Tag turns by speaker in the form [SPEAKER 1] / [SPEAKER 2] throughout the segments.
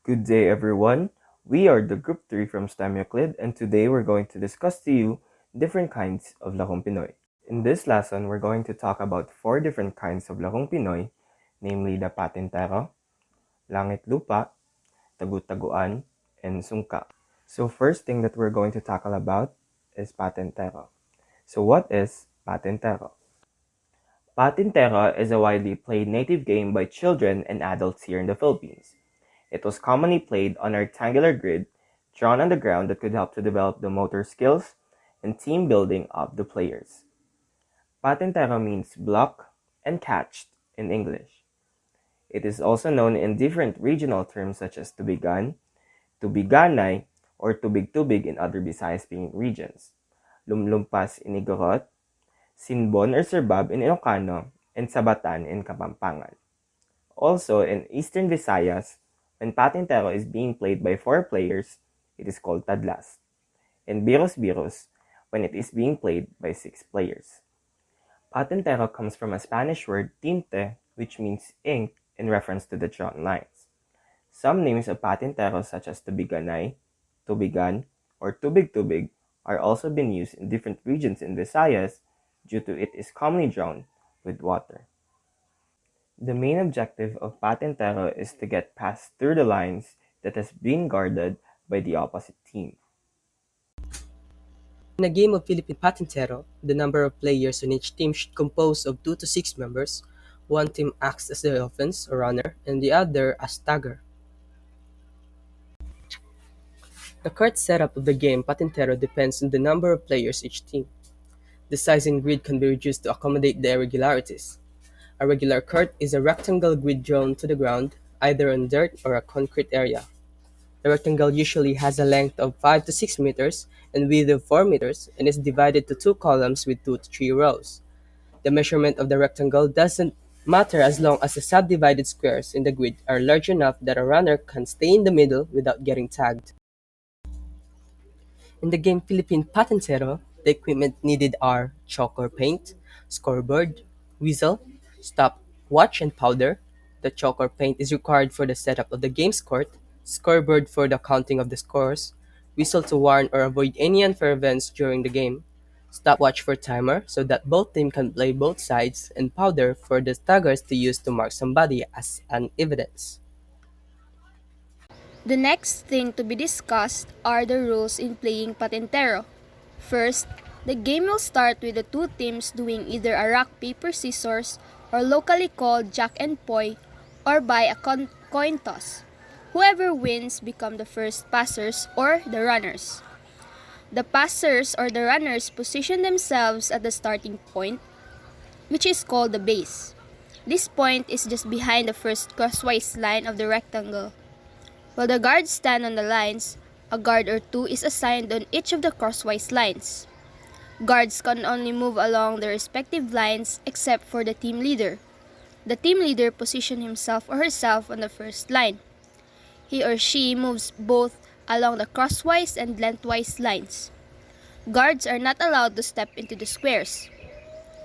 [SPEAKER 1] Good day, everyone. We are the Group 3 from STEM Euclid, and today we're going to discuss to you different kinds of Larong Pinoy. In this lesson, we're going to talk about 4 different kinds of Larong Pinoy, namely the Patintero, Langit Lupa, Tagu-Taguan, and Sungka. So first thing that we're going to tackle about is Patintero. So what is Patintero? Patintero is a widely played native game by children and adults here in the Philippines. It was commonly played on a rectangular grid drawn on the ground that could help to develop the motor skills and team building of the players. Patintero means block and catched in English. It is also known in different regional terms such as tubigan, tubiganay, or tubig-tubig in other Visayas-speaking regions, lumlumpas in Igorot, sinbon or serbab in Ilocano, and sabatan in Kapampangan. Also, in Eastern Visayas, when Patintero is being played by 4 players, it is called tadlas. In Biros-Biros, when it is being played by 6 players. Patintero comes from a Spanish word tinte, which means ink in reference to the drawn lines. Some names of Patintero such as tubiganay, tubigan, or tubig-tubig are also been used in different regions in Visayas due to it is commonly drawn with water. The main objective of Patintero is to get past through the lines that has been guarded by the opposite team.
[SPEAKER 2] In a game of Philippine Patintero, the number of players on each team should compose of 2 to 6 members. One team acts as the offense or runner, and the other as tagger. The court setup of the game Patintero depends on the number of players each team. The size and grid can be reduced to accommodate the irregularities. A regular court is a rectangle grid drawn to the ground, either on dirt or a concrete area. The rectangle usually has a length of 5 to 6 meters and width of 4 meters and is divided to 2 columns with 2 to 3 rows. The measurement of the rectangle doesn't matter as long as the subdivided squares in the grid are large enough that a runner can stay in the middle without getting tagged. In the game Philippine Patintero, the equipment needed are chalk or paint, scoreboard, whistle, stopwatch, and powder. The chalk or paint is required for the setup of the game's court, scoreboard for the counting of the scores, whistle to warn or avoid any unfair events during the game, stopwatch for timer so that both teams can play both sides, and powder for the taggers to use to mark somebody as an evidence.
[SPEAKER 3] The next thing to be discussed are the rules in playing Patintero. First, the game will start with the 2 teams doing either a rock, paper, scissors, or locally called jack and poi, or by a coin toss. Whoever wins become the first passers or the runners. The passers or the runners position themselves at the starting point, which is called the base. This point is just behind the first crosswise line of the rectangle. While the guards stand on the lines, a guard or 2 is assigned on each of the crosswise lines. Guards can only move along their respective lines except for the team leader. The team leader positions himself or herself on the first line. He or she moves both along the crosswise and lengthwise lines. Guards are not allowed to step into the squares.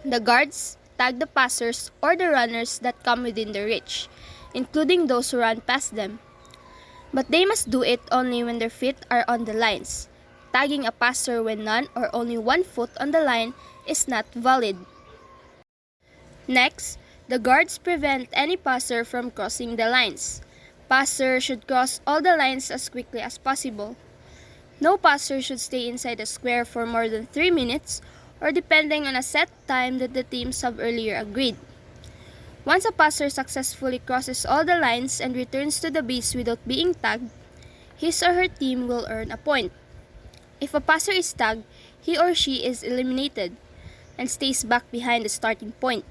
[SPEAKER 3] The guards tag the passers or the runners that come within their reach, including those who run past them. But they must do it only when their feet are on the lines. Tagging a passer when none or only 1 foot on the line is not valid. Next, the guards prevent any passer from crossing the lines. Passer should cross all the lines as quickly as possible. No passer should stay inside the square for more than 3 minutes or depending on a set time that the teams have earlier agreed. Once a passer successfully crosses all the lines and returns to the base without being tagged, his or her team will earn a point. If a passer is tagged, he or she is eliminated and stays back behind the starting point.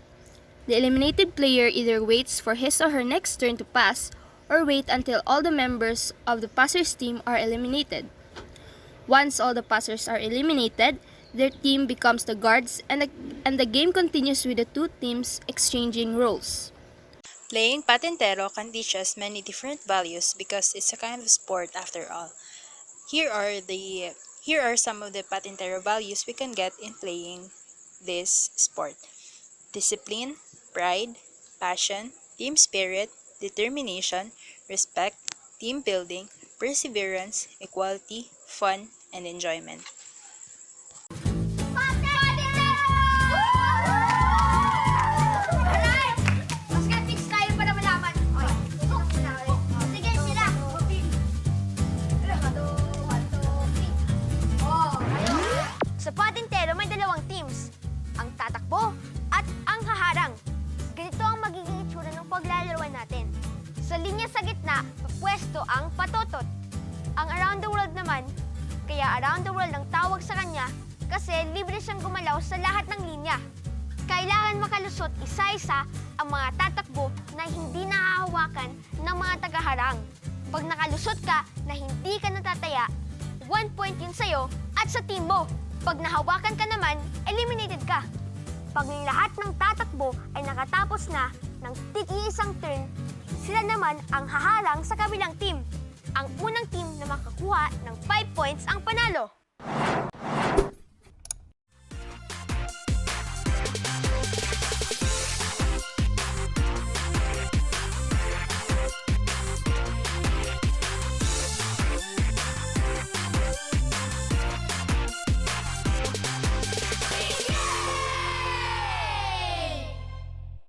[SPEAKER 3] The eliminated player either waits for his or her next turn to pass or wait until all the members of the passer's team are eliminated. Once all the passers are eliminated, their team becomes the guards and the game continues with the 2 teams exchanging roles.
[SPEAKER 4] Playing Patintero can teach us many different values because it's a kind of sport after all. Here are some of the Patintero values we can get in playing this sport. Discipline, pride, passion, team spirit, determination, respect, team building, perseverance, equality, fun, and enjoyment.
[SPEAKER 5] Alright! Mas fix tayo para malaman. Okay. Sige, sila. Sa Patintero may dalawang teams. Ang tatakbo at ang haharang. Ganito ang magiging itsura ng paglalaruan natin. Sa linya sa gitna, pwesto ang patotot. Ang around the world naman, kaya around the world ang tawag sa kanya kasi libre siyang gumalaw sa lahat ng linya. Kailangan makalusot isa-isa ang mga tatakbo na hindi nahahawakan ng mga tagaharang. Pag nakalusot ka na hindi ka natataya, 1 point yun sa'yo at sa team mo. Pag nahawakan ka naman, eliminated ka. Pag lahat ng tatakbo ay nakatapos na ng tig-iisang turn, sila naman ang haharang sa kabilang team. Ang unang team na makakuha ng 5 points ang panalo.